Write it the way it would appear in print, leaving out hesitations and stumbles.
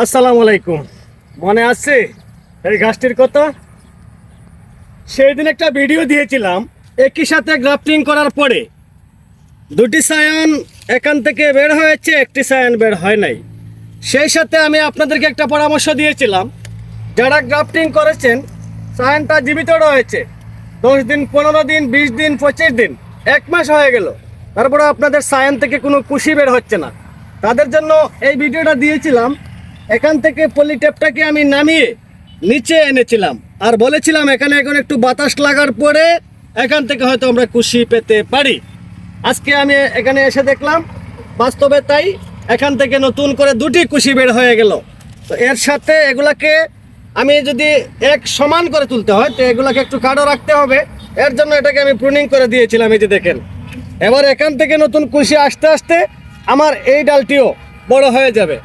আসসালামু আলাইকুম। মনে আছে এই গাছটির কথা? সেই দিন একটা ভিডিও দিয়েছিলাম, একই সাথে গ্রাফটিং করার পরে দুটি সায়ান এখান থেকে বের হয়েছে, একটি সায়ান বের হয় নাই। সেই সাথে আমি আপনাদেরকে একটা পরামর্শ দিয়েছিলাম, যারা গ্রাফটিং করেছেন সায়ানটা জীবিত রয়েছে 10 দিন, 15 দিন, 20 দিন, 25 দিন, 1 মাস হয়ে গেল, তারপরে আপনাদের সায়ান থেকে কোনো কুশি বের হচ্ছে না। তাদের জন্য এই ভিডিওটা দিয়েছিলাম। এখান থেকে পলিটেপটাকে আমি নামিয়ে নিচে এনেছিলাম আর বলেছিলাম এখানে এখন একটু বাতাস লাগার পরে এখান থেকে হয়তো আমরা কুশি পেতে পারি। আজকে আমি এখানে এসে দেখলাম বাস্তবে তাই, এখান থেকে নতুন করে দুটি কুশি বের হয়ে গেল। তো এর সাথে এগুলাকে আমি যদি এক সমান করে তুলতে হয় তো এগুলাকে একটু কাটো রাখতে হবে। এর জন্য এটাকে আমি প্রুনিং করে দিয়েছিলাম। এই যে দেখেন, এবার এখান থেকে নতুন কুশি আস্তে আস্তে আমার এই ডালটিও বড় হয়ে যাবে।